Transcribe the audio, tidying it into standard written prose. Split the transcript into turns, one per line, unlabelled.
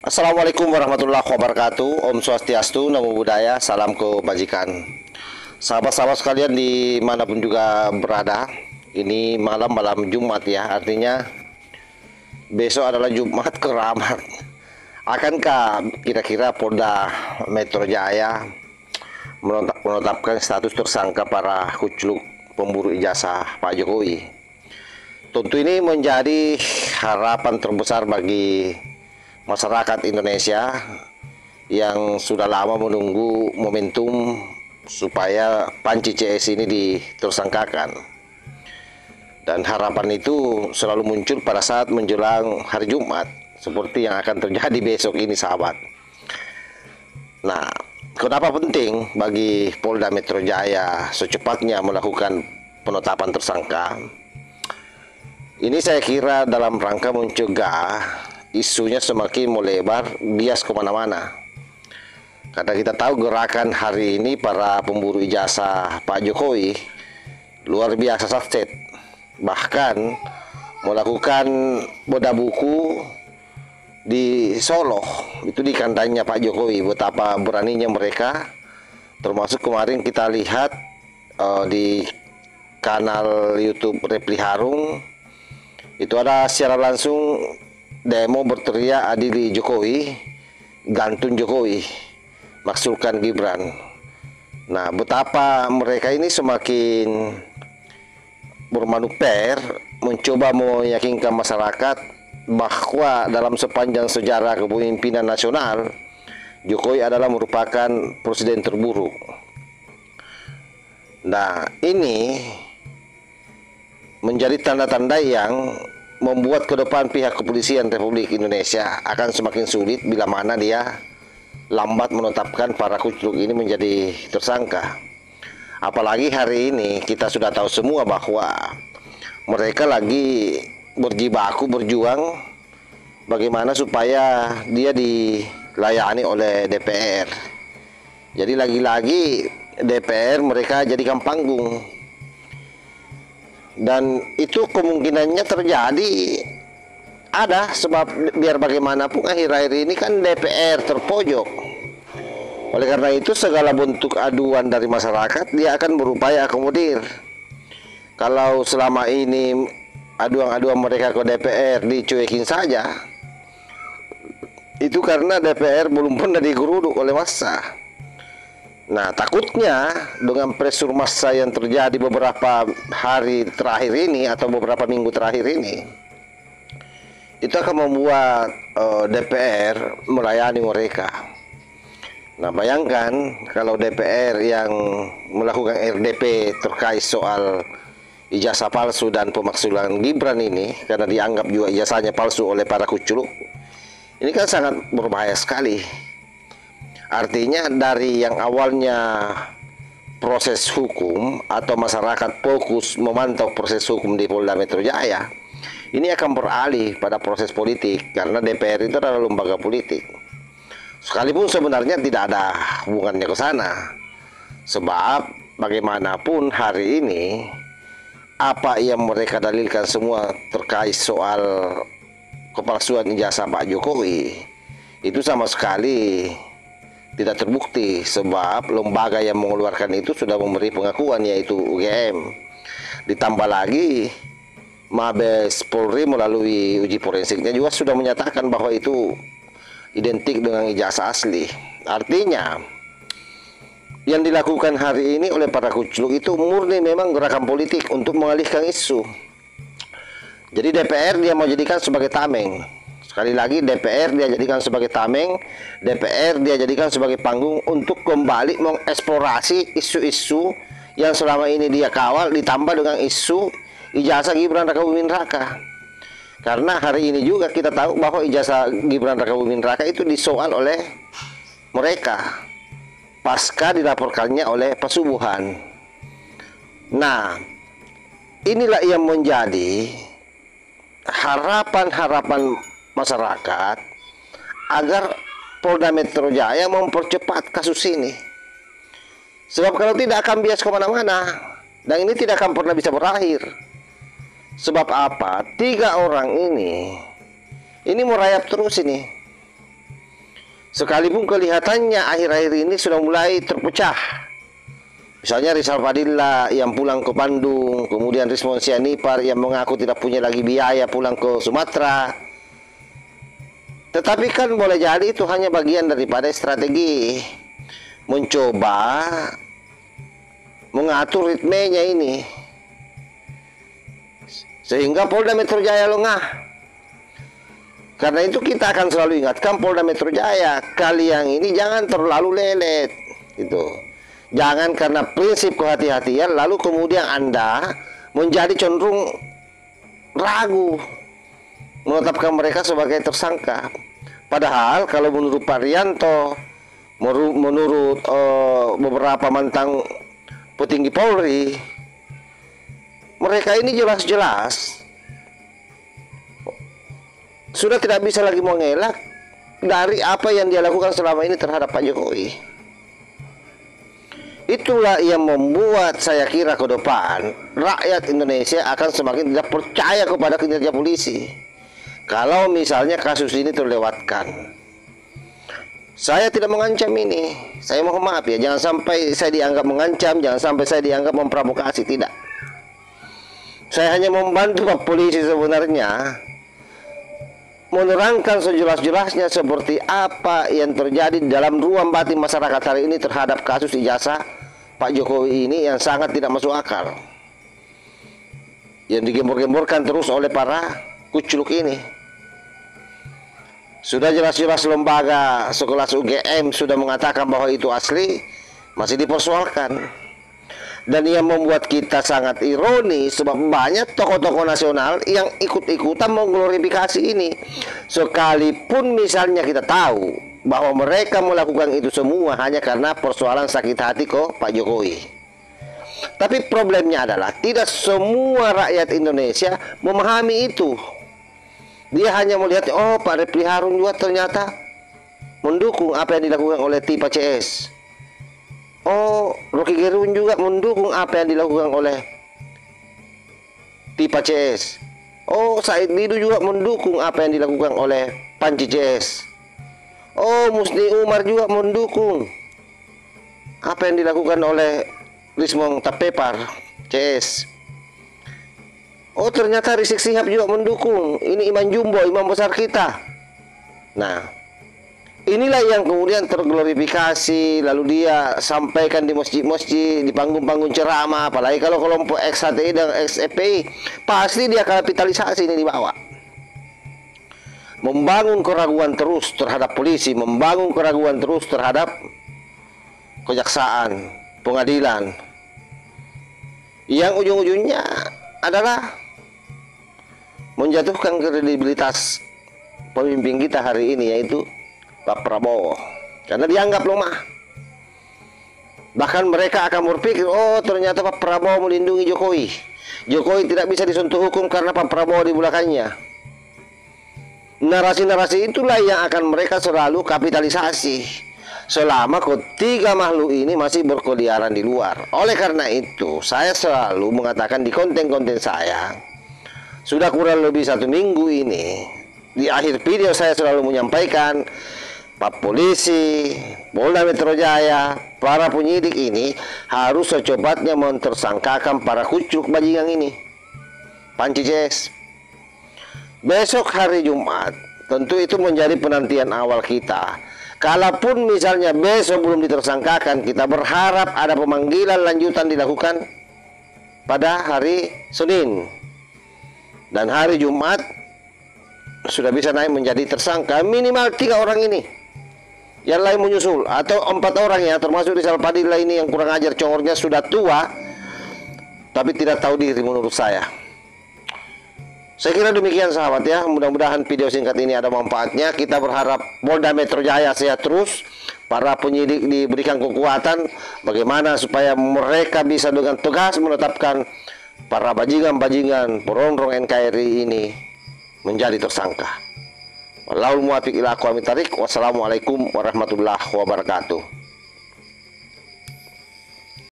Assalamualaikum warahmatullahi wabarakatuh. Om Swastiastu, Namo Buddhaya, salam kebajikan. Sahabat-sahabat sekalian dimanapun juga berada, ini malam Jumat ya, artinya besok adalah Jumat keramat. Akankah kira-kira Polda Metro Jaya menetapkan status tersangka para kucluk pemburu ijazah Pak Jokowi? Tentu ini menjadi harapan terbesar bagi masyarakat Indonesia yang sudah lama menunggu momentum supaya panci CS ini ditersangkakan. Dan harapan itu selalu muncul pada saat menjelang hari Jumat, seperti yang akan terjadi besok ini, sahabat. Nah, kenapa penting bagi Polda Metro Jaya secepatnya melakukan penetapan tersangka? Ini saya kira dalam rangka mencegah isunya semakin melebar, bias kemana-mana. Karena kita tahu gerakan hari ini para pemburu ijazah Pak Jokowi luar biasa sukses. Bahkan melakukan boda buku di Solo, itu di kandangnya Pak Jokowi. Betapa beraninya mereka. Termasuk kemarin kita lihat di kanal YouTube Repli Harung, itu ada secara langsung demo berteriak adili Jokowi, gantun Jokowi, maksulkan Gibran. Nah, betapa mereka ini semakin bermanuver, mencoba meyakinkan masyarakat bahwa dalam sepanjang sejarah kepemimpinan nasional, Jokowi adalah merupakan presiden terburuk. Nah, ini menjadi tanda-tanda yang membuat ke depan pihak kepolisian Republik Indonesia akan semakin sulit bila mana dia lambat menetapkan para kucluk ini menjadi tersangka. Apalagi hari ini kita sudah tahu semua bahwa mereka lagi berjibaku berjuang bagaimana supaya dia dilayani oleh DPR. Jadi lagi-lagi DPR mereka jadikan panggung. Dan itu kemungkinannya terjadi ada, sebab biar bagaimanapun akhir-akhir ini kan DPR terpojok. Oleh karena itu segala bentuk aduan dari masyarakat dia akan berupaya akomodir. Kalau selama ini aduan-aduan mereka ke DPR dicuekin saja, itu karena DPR belum pernah digeruduk oleh massa. Nah, takutnya dengan pressure massa yang terjadi beberapa hari terakhir ini atau beberapa minggu terakhir ini, itu akan membuat DPR melayani mereka. Nah, bayangkan kalau DPR yang melakukan RDP terkait soal ijazah palsu dan pemaksulan Gibran ini, karena dianggap juga ijazahnya palsu oleh para kucluk, ini kan sangat berbahaya sekali. Artinya dari yang awalnya proses hukum atau masyarakat fokus memantau proses hukum di Polda Metro Jaya, ini akan beralih pada proses politik karena DPR itu adalah lembaga politik. Sekalipun sebenarnya tidak ada hubungannya ke sana. Sebab bagaimanapun hari ini apa yang mereka dalilkan semua terkait soal kepalsuan ijazah Pak Jokowi itu sama sekali tidak terbukti, sebab lembaga yang mengeluarkan itu sudah memberi pengakuan, yaitu UGM. Ditambah lagi Mabes Polri melalui uji forensiknya juga sudah menyatakan bahwa itu identik dengan ijazah asli. Artinya yang dilakukan hari ini oleh para kucluk itu murni memang gerakan politik untuk mengalihkan isu. Jadi DPR dia mau jadikan sebagai tameng. Sekali lagi, DPR dia jadikan sebagai tameng, DPR dia jadikan sebagai panggung untuk kembali mengeksplorasi isu-isu yang selama ini dia kawal, ditambah dengan isu ijazah Gibran Rakabuming Raka. Karena hari ini juga kita tahu bahwa ijazah Gibran Rakabuming Raka itu disoal oleh mereka pasca dilaporkannya oleh Pesubuhan. Nah, inilah yang menjadi harapan-harapan masyarakat agar Polda Metro Jaya mempercepat kasus ini. Sebab kalau tidak akan bias kemana-mana, dan ini tidak akan pernah bisa berakhir. Sebab apa? Tiga orang ini merayap terus ini. Sekalipun kelihatannya akhir-akhir ini sudah mulai terpecah. Misalnya Rizal Fadila yang pulang ke Bandung, kemudian Rismon Sianipar yang mengaku tidak punya lagi biaya pulang ke Sumatera. Tetapi kan boleh jadi itu hanya bagian daripada strategi mencoba mengatur ritmenya ini, sehingga Polda Metro Jaya lengah. Karena itu kita akan selalu ingatkan Polda Metro Jaya, kalian ini jangan terlalu lelet gitu. Jangan karena prinsip kehati-hatian lalu kemudian Anda menjadi cenderung ragu menetapkan mereka sebagai tersangka. Padahal kalau menurut Pak Rianto, menurut beberapa mantan petinggi Polri, mereka ini jelas-jelas sudah tidak bisa lagi mengelak dari apa yang dia lakukan selama ini terhadap Pak Jokowi. Itulah yang membuat saya kira ke depan rakyat Indonesia akan semakin tidak percaya kepada kinerja polisi kalau misalnya kasus ini terlewatkan. Saya tidak mengancam ini, saya mohon maaf ya, jangan sampai saya dianggap mengancam, jangan sampai saya dianggap memprovokasi, tidak. Saya hanya membantu Pak polisi sebenarnya menerangkan sejelas-jelasnya seperti apa yang terjadi dalam ruang batin masyarakat hari ini terhadap kasus ijazah Pak Jokowi ini yang sangat tidak masuk akal, yang digembor-gemborkan terus oleh para kuculuk ini. Sudah jelas-jelas lembaga sekelas UGM sudah mengatakan bahwa itu asli, masih dipersoalkan. Dan yang membuat kita sangat ironis sebab banyak tokoh-tokoh nasional yang ikut-ikutan mengglorifikasi ini. Sekalipun misalnya kita tahu bahwa mereka melakukan itu semua hanya karena persoalan sakit hati kok Pak Jokowi. Tapi problemnya adalah tidak semua rakyat Indonesia memahami itu. Dia hanya melihat, oh Pak Refli Harun juga ternyata mendukung apa yang dilakukan oleh Tipa CS. Oh, Rocky Gerung juga mendukung apa yang dilakukan oleh Tipa CS. Oh, Said Didu juga mendukung apa yang dilakukan oleh Panji CS. Oh, Musni Umar juga mendukung apa yang dilakukan oleh Rismon Tapepar CS. Oh, ternyata Rizik Sihab juga mendukung. Ini Iman Jumbo, imam besar kita. Nah, inilah yang kemudian terglorifikasi, lalu dia sampaikan di masjid-masjid, di panggung-panggung ceramah, apalagi kalau kelompok XHTI dan XFPI, pasti dia kapitalisasi ini dibawa. Membangun keraguan terus terhadap polisi, membangun keraguan terus terhadap kejaksaan, pengadilan. Yang ujung-ujungnya adalah menjatuhkan kredibilitas pemimpin kita hari ini, yaitu Pak Prabowo, karena dianggap lemah. Bahkan mereka akan berpikir, oh ternyata Pak Prabowo melindungi Jokowi. Jokowi tidak bisa disentuh hukum karena Pak Prabowo di belakangnya. Narasi-narasi itulah yang akan mereka selalu kapitalisasi selama ketiga makhluk ini masih berkeliaran di luar. Oleh karena itu, saya selalu mengatakan di konten-konten saya, sudah kurang lebih 1 minggu ini, di akhir video saya selalu menyampaikan, Pak polisi, Polda Metro Jaya, para penyidik ini harus secepatnya mentersangkakan para kucuk bajingan ini, Panji CS. Besok hari Jumat, tentu itu menjadi penantian awal kita. Kalaupun misalnya besok belum ditersangkakan, kita berharap ada pemanggilan lanjutan dilakukan pada hari Senin. Dan hari Jumat sudah bisa naik menjadi tersangka minimal 3 orang ini. Yang lain menyusul, atau 4 orang ya, termasuk Rizal Fadila ini yang kurang ajar, congornya sudah tua tapi tidak tahu diri menurut saya. Saya kira demikian sahabat ya, mudah-mudahan video singkat ini ada manfaatnya. Kita berharap Polda Metro Jaya sehat terus, para penyidik diberikan kekuatan bagaimana supaya mereka bisa dengan tegas menetapkan para bajingan-bajingan perongrong NKRI ini menjadi tersangka. Wallahul muwaffiq ila aqwamit thariq. Wassalamualaikum warahmatullahi wabarakatuh.